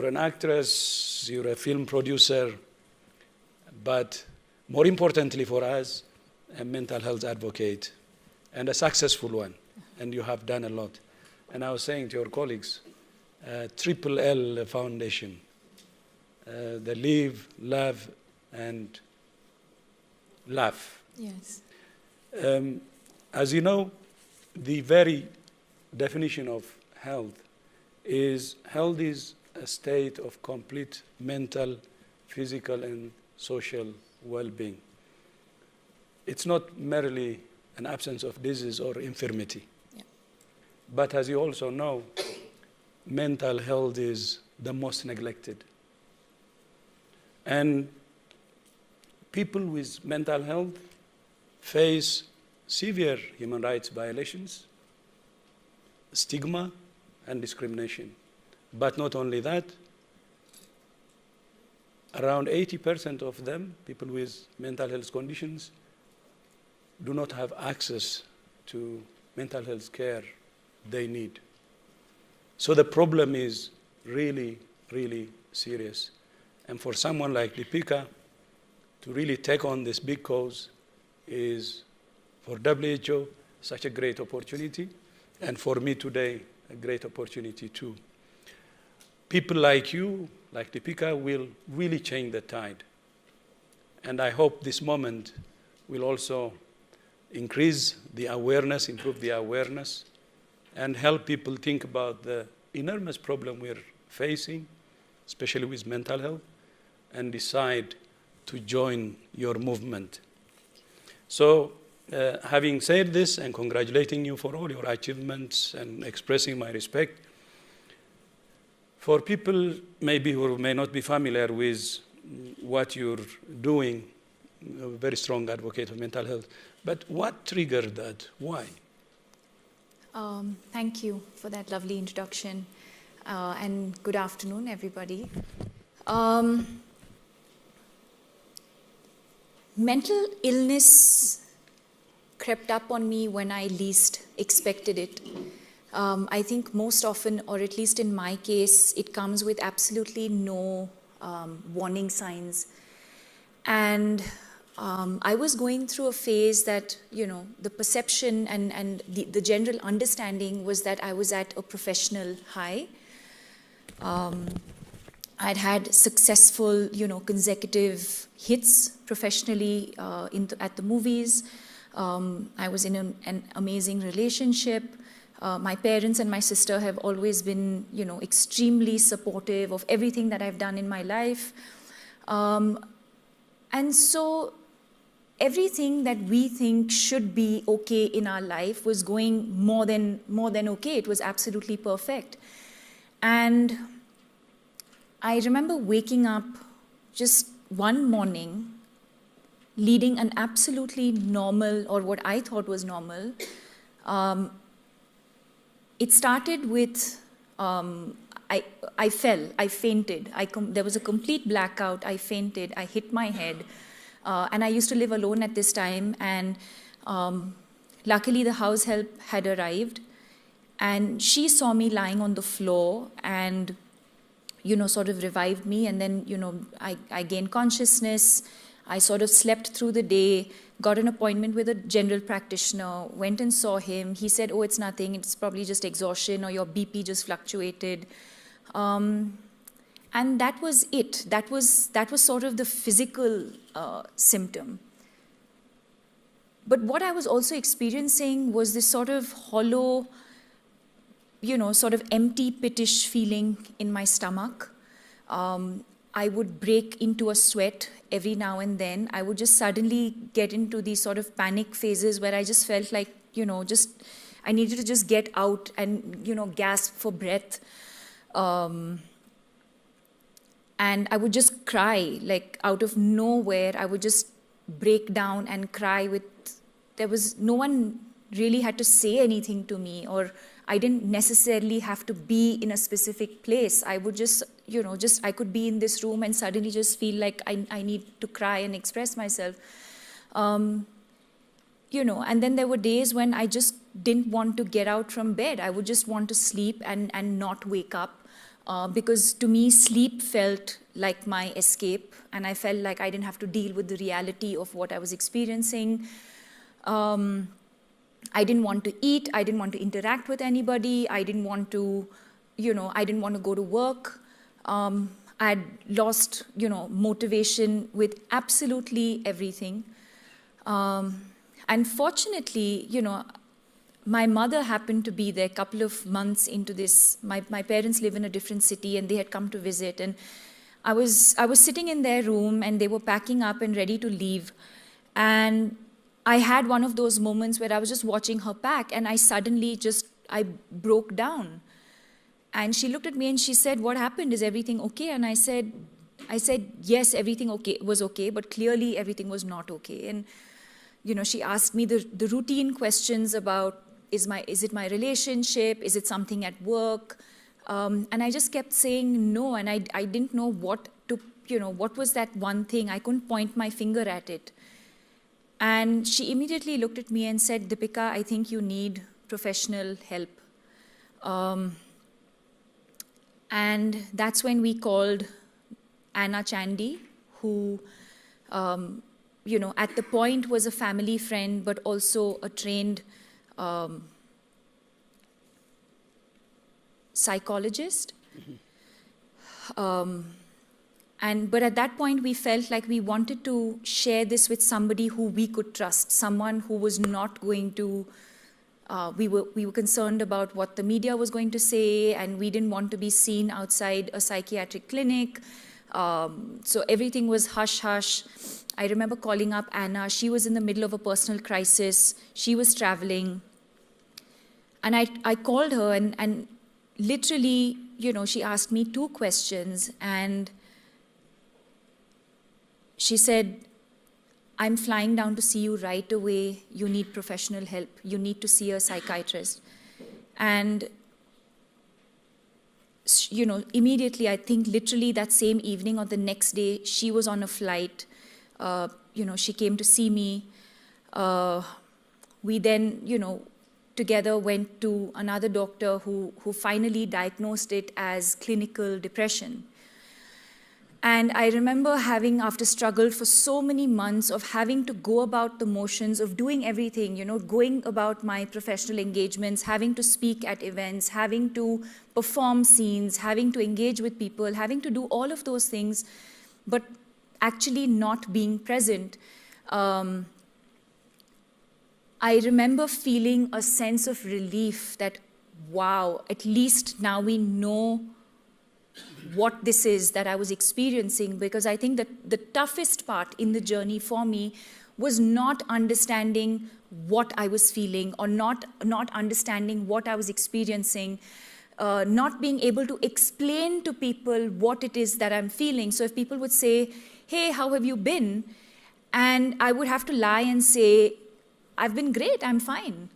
you're an actress, you're a film producer, but more importantly for us, a mental health advocate and a successful one. And you have done a lot. And I was saying to your colleagues, Triple L Foundation, the Live, Love, and Laugh. Yes. As you know, the very definition of health is a state of complete mental, physical, and social well-being. It's not merely an absence of disease or infirmity. Yeah. But as you also know, mental health is the most neglected. And people with mental health face severe human rights violations, stigma, and discrimination. But not only that, around 80% of them, people with mental health conditions, do not have access to mental health care they need. So the problem is really, really serious. And for someone like Deepika to really take on this big cause is, for WHO, such a great opportunity, and for me today, a great opportunity too. People like you, like Deepika, will really change the tide. And I hope this moment will also increase the awareness, improve the awareness, and help people think about the enormous problem we're facing, especially with mental health, and decide to join your movement. So, having said this and congratulating you for all your achievements and expressing my respect, for people maybe who may not be familiar with what you're doing, a very strong advocate of mental health, but what triggered that? Why? Thank you for that lovely introduction, and good afternoon, everybody. Mental illness crept up on me when I least expected it. I think most often, or at least in my case, it comes with absolutely no warning signs. And I was going through a phase that, the perception and the general understanding was that I was at a professional high. I'd had successful, consecutive hits professionally at the movies. I was in an amazing relationship. My parents and my sister have always been, extremely supportive of everything that I've done in my life. And so everything that we think should be okay in our life was going more than okay. It was absolutely perfect. And I remember waking up just one morning, leading an absolutely normal, or what I thought was normal. It started with, I fell, I fainted. There was a complete blackout, I fainted, I hit my head. And I used to live alone at this time, and luckily the house help had arrived. And she saw me lying on the floor and, sort of revived me. And then, I gained consciousness. I sort of slept through the day, got an appointment with a general practitioner, went and saw him. He said, oh, it's nothing. It's probably just exhaustion, or your BP just fluctuated. And that was it. That was sort of the physical symptom. But what I was also experiencing was this sort of hollow, sort of empty, pittish feeling in my stomach. I would break into a sweat every now and then. I would just suddenly get into these sort of panic phases where I just felt like, I needed to just get out and, gasp for breath. And I would just cry, like out of nowhere. I would just break down and cry there was no one really had to say anything to me, or I didn't necessarily have to be in a specific place. I would just, I could be in this room and suddenly just feel like I need to cry and express myself. And then there were days when I just didn't want to get out from bed. I would just want to sleep and not wake up. because to me, sleep felt like my escape, and I felt like I didn't have to deal with the reality of what I was experiencing. I didn't want to eat, I didn't want to interact with anybody, I didn't want to, I didn't want to go to work. I had lost, motivation with absolutely everything. And fortunately, my mother happened to be there a couple of months into this. My parents live in a different city and they had come to visit. And I was sitting in their room and they were packing up and ready to leave. And I had one of those moments where I was just watching her pack and I broke down. And she looked at me and she said, "What happened? Is everything okay?" And I said, yes, everything was okay, but clearly everything was not okay. And, she asked me the routine questions about, is it my relationship? Is it something at work? And I just kept saying no, and I didn't know what was that one thing. I couldn't point my finger at it. And she immediately looked at me and said, "Deepika, I think you need professional help." And that's when we called Anna Chandy, who, at the point was a family friend, but also a trained psychologist. But at that point, we felt like we wanted to share this with somebody who we could trust, someone who was not going to. We were concerned about what the media was going to say, and we didn't want to be seen outside a psychiatric clinic. So everything was hush-hush. I remember calling up Anna. She was in the middle of a personal crisis. She was traveling. And I called her, and literally, she asked me 2 questions. And she said, "I'm flying down to see you right away. You need professional help. You need to see a psychiatrist." And, immediately, I think literally that same evening or the next day, she was on a flight. She came to see me. We then, together went to another doctor who finally diagnosed it as clinical depression. And I remember after struggle for so many months of having to go about the motions of doing everything, going about my professional engagements, having to speak at events, having to perform scenes, having to engage with people, having to do all of those things, but actually not being present. I remember feeling a sense of relief that, wow, at least now we know what this is that I was experiencing, because I think that the toughest part in the journey for me was not understanding what I was feeling, or not understanding what I was experiencing, not being able to explain to people what it is that I'm feeling. So if people would say, "Hey, how have you been?" And I would have to lie and say, "I've been great, I'm fine."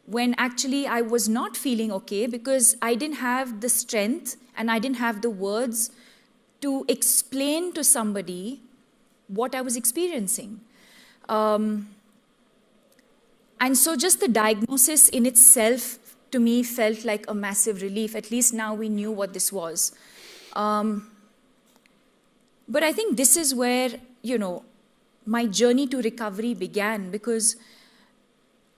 When actually I was not feeling okay, because I didn't have the strength and I didn't have the words to explain to somebody what I was experiencing. And so just the diagnosis in itself, to me, felt like a massive relief. At least now we knew what this was. But I think this is where, my journey to recovery began, because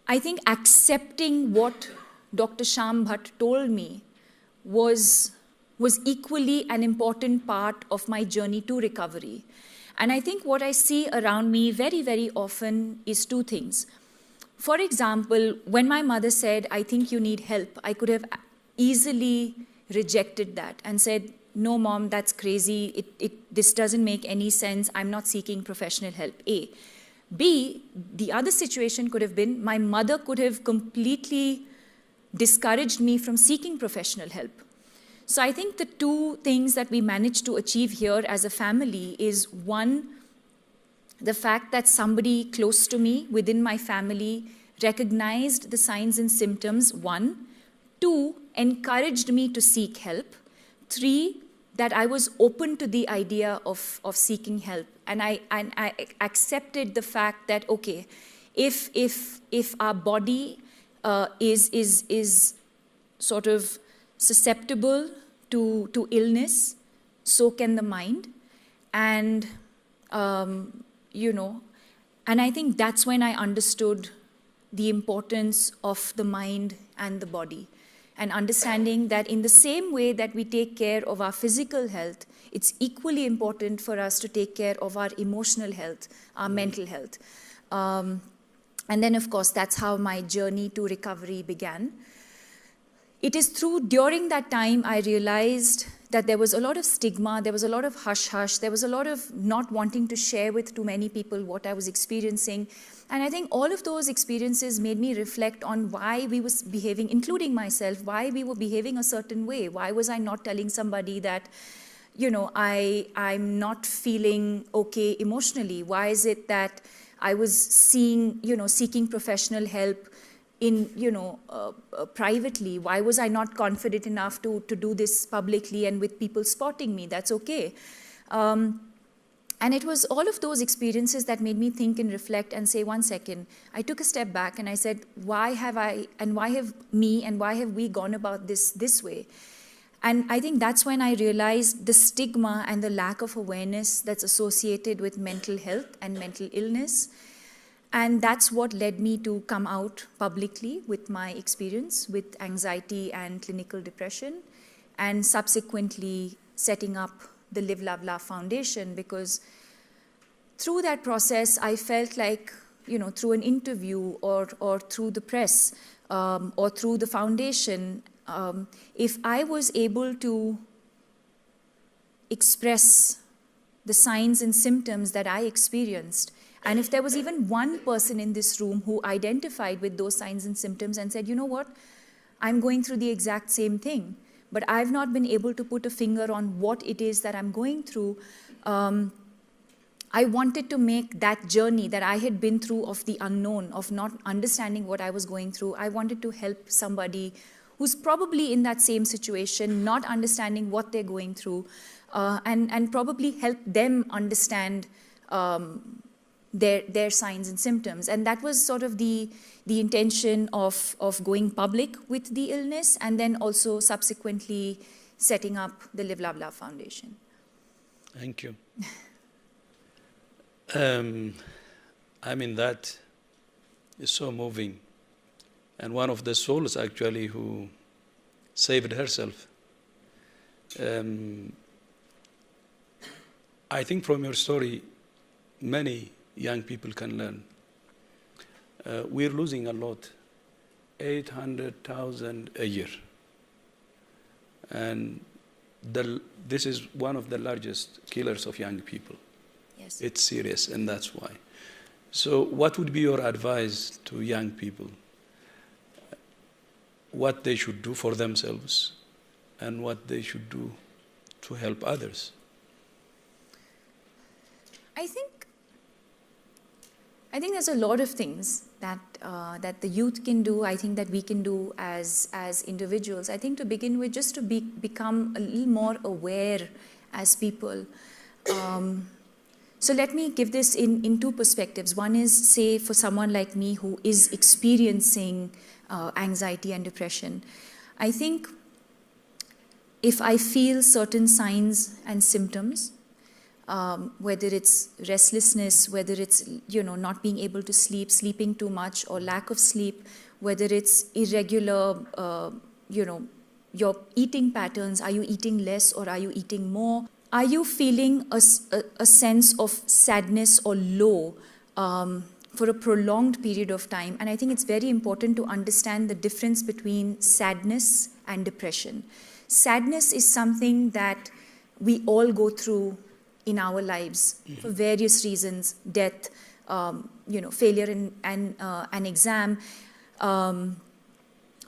I think accepting what Dr. Shyam Bhatt told me was equally an important part of my journey to recovery. And I think what I see around me very, very often is 2 things. For example, when my mother said, "I think you need help," I could have easily rejected that and said, "No, Mom, that's crazy. This doesn't make any sense. I'm not seeking professional help." A. B, the other situation could have been my mother could have completely discouraged me from seeking professional help. So I think the 2 things that we managed to achieve here as a family is, 1, the fact that somebody close to me within my family recognized the signs and symptoms, 1. 2, encouraged me to seek help. 3, that I was open to the idea of seeking help. And I accepted the fact that, okay, if our body is sort of susceptible to illness, so can the mind. And, you know, and I think that's when I understood the importance of the mind and the body. And understanding that in the same way that we take care of our physical health, it's equally important for us to take care of our emotional health, our mental health. And then, of course, that's how my journey to recovery began. It is during that time, I realized that there was a lot of stigma, there was a lot of hush-hush, there was a lot of not wanting to share with too many people what I was experiencing. And I think all of those experiences made me reflect on why we was behaving, including myself, why we were behaving a certain way. Why was I not telling somebody that, you know, I'm not feeling okay emotionally? Why is it that I was seeking professional help in, privately? Why was I not confident enough to do this publicly and with people spotting me? That's okay. And it was all of those experiences that made me think and reflect and say, one second. I took a step back and I said, why have we gone about this way? And I think that's when I realized the stigma and the lack of awareness that's associated with mental health and mental illness. And that's what led me to come out publicly with my experience with anxiety and clinical depression, and subsequently setting up the Live, Love, Laugh Foundation, because through that process, I felt like, through an interview or through the press or through the foundation, if I was able to express the signs and symptoms that I experienced, and if there was even one person in this room who identified with those signs and symptoms and said, you know what, I'm going through the exact same thing, but I've not been able to put a finger on what it is that I'm going through, I wanted to make that journey that I had been through of the unknown, of not understanding what I was going through, I wanted to help somebody who's probably in that same situation, not understanding what they're going through, and probably help them understand their signs and symptoms. And that was sort of the intention of going public with the illness, and then also subsequently setting up the Live, Love, Love Foundation. Thank you. That is so moving. And one of the souls actually who saved herself. I think from your story, many young people can learn. We're losing a lot, 800,000 a year. And this is one of the largest killers of young people. Yes. It's serious, and that's why. So what would be your advice to young people? What they should do for themselves and what they should do to help others? I think there's a lot of things that the youth can do. I think that we can do as individuals. I think to begin with, just to become a little more aware as people. So let me give this in two perspectives. One is, say, for someone like me who is experiencing anxiety and depression. I think if I feel certain signs and symptoms, whether it's restlessness, whether it's not being able to sleep, sleeping too much, or lack of sleep, whether it's irregular, your eating patterns, are you eating less or are you eating more? Are you feeling a sense of sadness or low for a prolonged period of time? And I think it's very important to understand the difference between sadness and depression. Sadness is something that we all go through in our lives for various reasons: death, failure in an exam,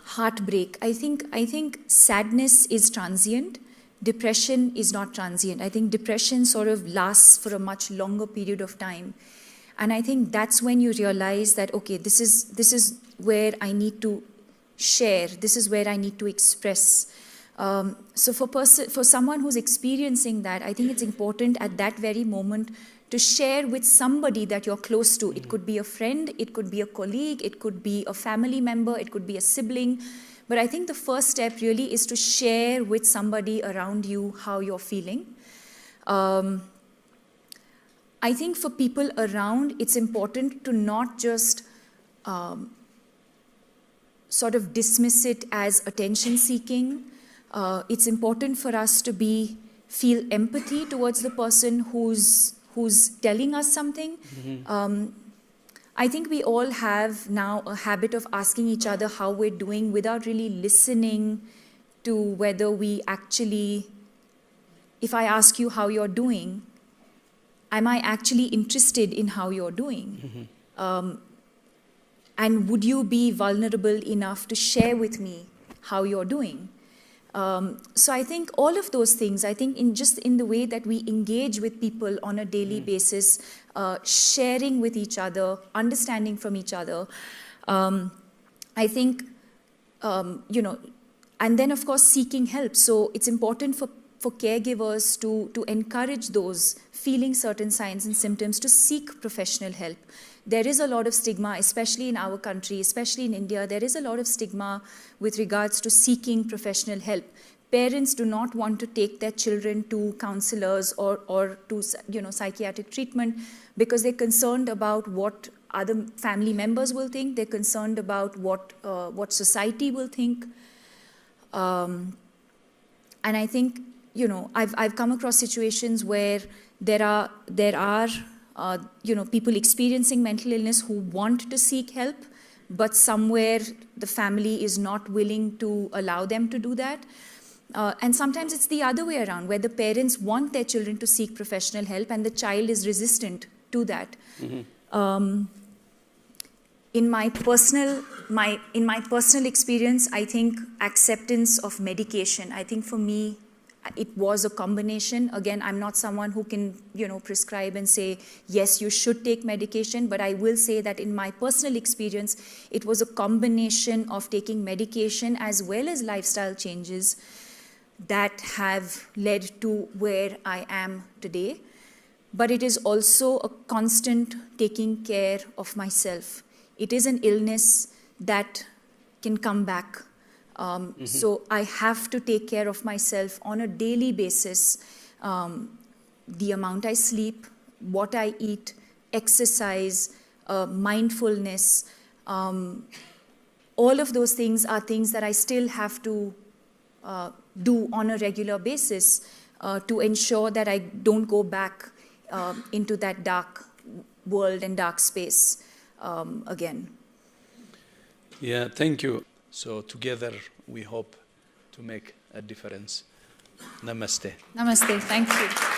heartbreak. I think sadness is transient. Depression is not transient. I think depression sort of lasts for a much longer period of time. And I think that's when you realize that, okay, this is where I need to share, this is where I need to express. So for someone who's experiencing that, I think it's important at that very moment to share with somebody that you're close to. It could be a friend, it could be a colleague, it could be a family member, it could be a sibling. But I think the first step really is to share with somebody around you how you're feeling. I think for people around, it's important to not just sort of dismiss it as attention seeking. It's important for us to feel empathy towards the person who's telling us something. I think we all have now a habit of asking each other how we're doing without really listening to whether we actually, if I ask you how you're doing, am I actually interested in how you're doing? And would you be vulnerable enough to share with me how you're doing? So I think all of those things, I think in the way that we engage with people on a daily basis, sharing with each other, understanding from each other, I think, and then of course seeking help. So it's important for caregivers to encourage those feeling certain signs and symptoms to seek professional help. There is a lot of stigma, especially in our country, especially in India, there is a lot of stigma with regards to seeking professional help. Parents do not want to take their children to counselors or to psychiatric treatment because they're concerned about what other family members will think. They're concerned about what society will think. And I think, I've come across situations where there are people experiencing mental illness who want to seek help, but somewhere the family is not willing to allow them to do that. And sometimes it's the other way around, where the parents want their children to seek professional help and the child is resistant to that. In my personal experience, I think acceptance of medication, I think for me, it was a combination. Again, I'm not someone who can, prescribe and say, yes, you should take medication, but I will say that in my personal experience, it was a combination of taking medication as well as lifestyle changes that have led to where I am today. But it is also a constant taking care of myself. It is an illness that can come back. So I have to take care of myself on a daily basis. The amount I sleep, what I eat, exercise, mindfulness, all of those things are things that I still have to do on a regular basis to ensure that I don't go back into that dark world and dark space again. Yeah, thank you. So together we hope to make a difference. Namaste. Namaste. Thank you.